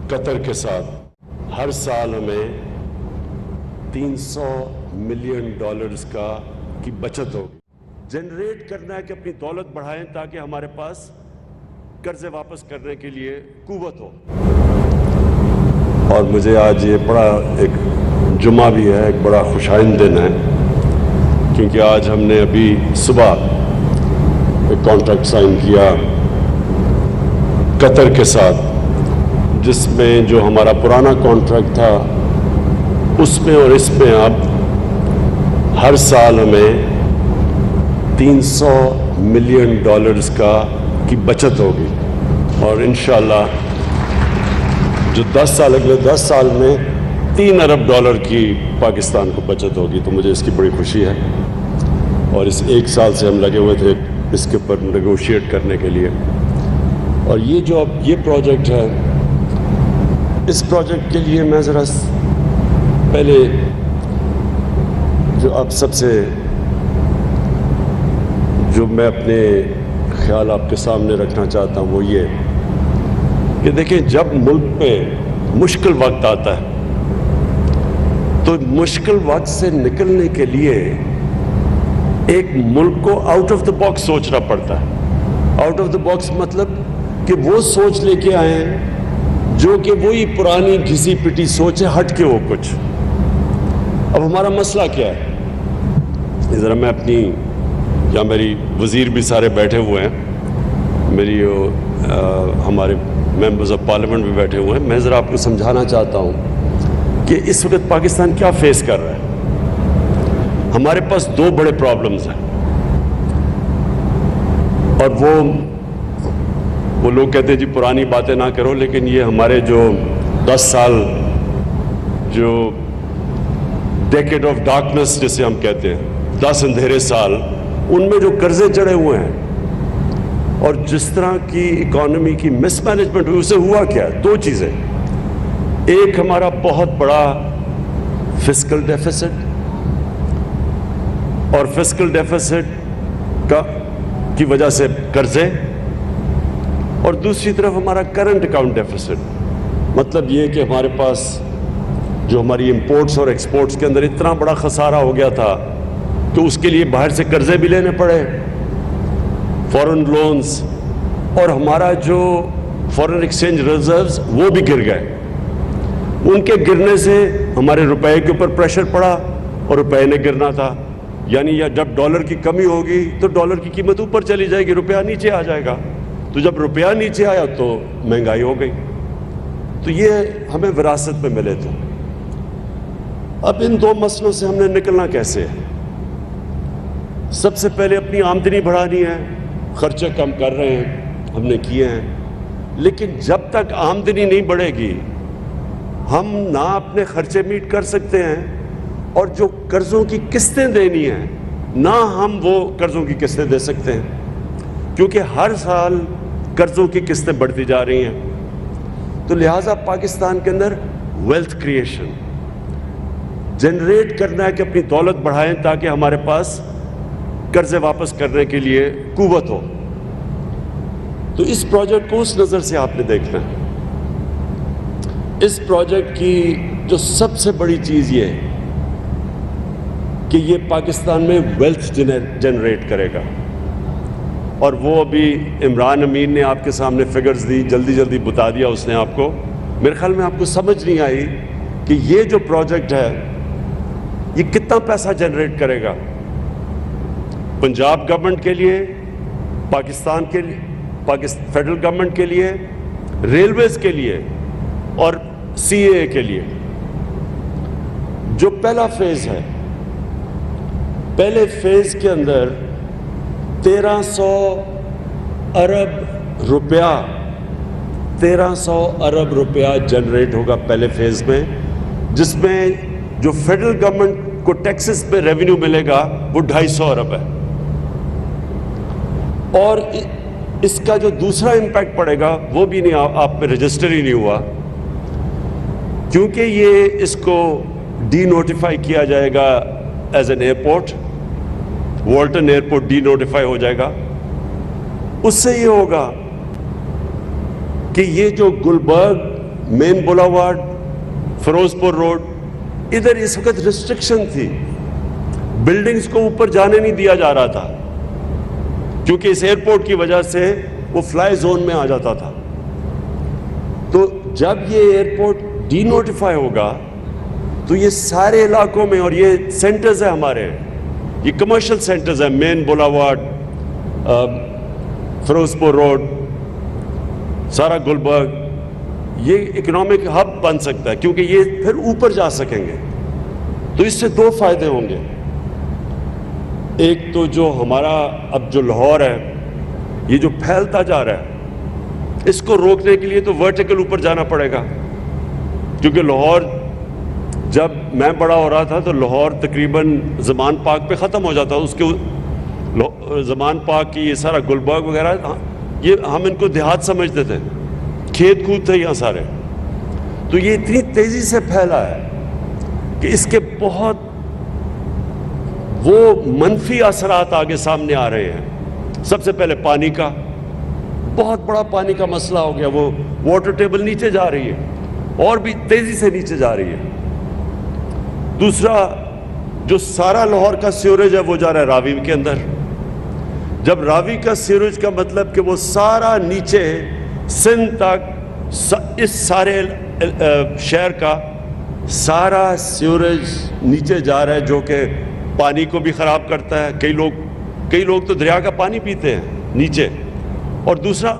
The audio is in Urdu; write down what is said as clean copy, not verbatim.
قطر کے ساتھ ہر سال ہمیں $300 ملین کی بچت ہوگی. جنریٹ کرنا ہے کہ اپنی دولت بڑھائیں تاکہ ہمارے پاس قرضے واپس کرنے کے لیے قوت ہو. اور مجھے آج یہ بڑا ایک جمعہ بھی ہے، ایک بڑا خوشائند دن ہے، کیونکہ آج ہم نے ابھی صبح ایک کانٹریکٹ سائن کیا قطر کے ساتھ، جس میں جو ہمارا پرانا کانٹریکٹ تھا اس میں اور اس میں اب ہر سال ہمیں $300 ملین کی بچت ہوگی. اور انشاءاللہ جو 10 سال اگلے 10 سال میں $3 ارب کی پاکستان کو بچت ہوگی. تو مجھے اس کی بڑی خوشی ہے، اور اس 1 سال سے ہم لگے ہوئے تھے اس کے اوپر نیگوشیٹ کرنے کے لیے. اور یہ جو اب یہ پروجیکٹ ہے، اس پروجیکٹ کے لیے میں ذرا پہلے جو اب سب سے جو میں اپنے خیال آپ کے سامنے رکھنا چاہتا ہوں وہ یہ کہ دیکھیں، جب ملک پہ مشکل وقت آتا ہے تو مشکل وقت سے نکلنے کے لیے ایک ملک کو آؤٹ آف دا باکس سوچنا پڑتا ہے. آؤٹ آف دا باکس مطلب کہ وہ سوچ لے کے آئیں جو کہ وہی پرانی گھسی پٹی سوچ ہے، ہٹ کے وہ کچھ. اب ہمارا مسئلہ کیا ہے؟ ذرا میں اپنی، یا میری وزیر بھی سارے بیٹھے ہوئے ہیں، میری ہمارے ممبرز آف پارلیمنٹ بھی بیٹھے ہوئے ہیں، میں ذرا آپ کو سمجھانا چاہتا ہوں کہ اس وقت پاکستان کیا فیس کر رہا ہے. ہمارے پاس 2 بڑے پرابلمز ہیں، اور وہ لوگ کہتے ہیں جی پرانی باتیں نہ کرو، لیکن یہ ہمارے جو 10 سال جو ڈیکیڈ آف ڈارکنس جسے ہم کہتے ہیں، 10 اندھیرے سال، ان میں جو قرضے چڑھے ہوئے ہیں اور جس طرح کی اکانومی کی مس مینجمنٹ ہوئی، اسے ہوا کیا ہے؟ 2 چیزیں. ایک ہمارا بہت بڑا فسکل ڈیفیسٹ، اور فسکل ڈیفیسٹ کی وجہ سے قرضے، اور دوسری طرف ہمارا کرنٹ اکاؤنٹ ڈیفیسٹ. مطلب یہ کہ ہمارے پاس جو ہماری امپورٹس اور ایکسپورٹس کے اندر اتنا بڑا خسارہ ہو گیا تھا کہ اس کے لیے باہر سے قرضے بھی لینے پڑے، فورن لونز، اور ہمارا جو فورن ایکسچینج ریزروز وہ بھی گر گئے. ان کے گرنے سے ہمارے روپے کے اوپر پریشر پڑا، اور روپے نے گرنا تھا. یعنی جب ڈالر کی کمی ہوگی تو ڈالر کی قیمت اوپر چلی جائے گی، روپیہ نیچے آ جائے گا. تو جب روپیہ نیچے آیا تو مہنگائی ہو گئی. تو یہ ہمیں وراثت میں ملے تھے. اب ان 2 مسئلوں سے ہم نے نکلنا کیسے ہے؟ سب سے پہلے اپنی آمدنی بڑھانی ہے. خرچے کم کر رہے ہیں، ہم نے کیے ہیں، لیکن جب تک آمدنی نہیں بڑھے گی ہم نہ اپنے خرچے میٹ کر سکتے ہیں، اور جو قرضوں کی قسطیں دینی ہیں نہ ہم وہ قرضوں کی قسطیں دے سکتے ہیں، کیونکہ ہر سال قرضوں کی قسطیں بڑھتی جا رہی ہیں. تو لہٰذا پاکستان کے اندر ویلتھ کریشن جنریٹ کرنا ہے کہ اپنی دولت بڑھائیں تاکہ ہمارے پاس قرضے واپس کرنے کے لیے قوت ہو. تو اس پروجیکٹ کو اس نظر سے آپ نے دیکھنا ہے. اس پروجیکٹ کی جو سب سے بڑی چیز یہ ہے کہ یہ پاکستان میں ویلتھ جنریٹ کرے گا. اور وہ ابھی عمران امین نے آپ کے سامنے فگرز دی، جلدی بتا دیا اس نے آپ کو. میرے خیال میں آپ کو سمجھ نہیں آئی کہ یہ جو پروجیکٹ ہے یہ کتنا پیسہ جنریٹ کرے گا پنجاب گورنمنٹ کے لیے، پاکستان کے لیے، فیڈرل گورنمنٹ کے لیے، ریلویز کے لیے، اور سی اے کے لیے. جو پہلا فیز ہے، پہلے فیز کے اندر 1300 ارب روپیہ جنریٹ ہوگا پہلے فیز میں، جس میں جو فیڈرل گورنمنٹ کو ٹیکسز پہ ریونیو ملے گا وہ 250 ارب ہے. اور اس کا جو دوسرا امپیکٹ پڑے گا وہ بھی نہیں، آپ پہ رجسٹر ہی نہیں ہوا، کیونکہ یہ اس کو ڈی نوٹیفائی کیا جائے گا as an airport. Walton airport denotify ہو جائے گا. اس سے یہ ہوگا کہ یہ جو گلبرگ مین بولاوارڈ، فیروز پور روڈ، ادھر اس وقت ریسٹرکشن تھی، بلڈنگز کو اوپر جانے نہیں دیا جا رہا تھا کیونکہ اس ایئرپورٹ کی وجہ سے وہ فلائی زون میں آ جاتا تھا. تو جب یہ ایئرپورٹ ڈی نوٹیفائی ہوگا تو یہ سارے علاقوں میں، اور یہ سینٹرز ہیں ہمارے، یہ کمرشل سینٹرز ہیں، مین بولاوارڈ، فیروز پور روڈ، سارا گلبرگ، یہ اکنامک ہب بن سکتا ہے کیونکہ یہ پھر اوپر جا سکیں گے. تو اس سے دو فائدے ہوں گے. ایک تو جو ہمارا اب جو لاہور ہے یہ جو پھیلتا جا رہا ہے، اس کو روکنے کے لیے تو ورٹیکل اوپر جانا پڑے گا، کیونکہ لاہور جب میں بڑا ہو رہا تھا تو لاہور تقریباً زمان پارک پہ ختم ہو جاتا، اس کے زمان پارک کی یہ سارا گلبرگ وغیرہ، یہ ہم ان کو دیہات سمجھتے تھے، کھیت کود تھے یہاں سارے. تو یہ اتنی تیزی سے پھیلا ہے کہ اس کے بہت وہ منفی اثرات آگے سامنے آ رہے ہیں. سب سے پہلے پانی کا، بہت بڑا پانی کا مسئلہ ہو گیا، وہ واٹر ٹیبل نیچے جا رہی ہے اور بھی تیزی سے نیچے جا رہی ہے. دوسرا، جو سارا لاہور کا سیوریج ہے وہ جا رہا ہے راوی کے اندر. جب راوی کا سیوریج کا مطلب کہ وہ سارا نیچے سندھ تک، اس سارے شہر کا سارا سیوریج نیچے جا رہا ہے، جو کہ پانی کو بھی خراب کرتا ہے. کئی لوگ تو دریا کا پانی پیتے ہیں نیچے. اور دوسرا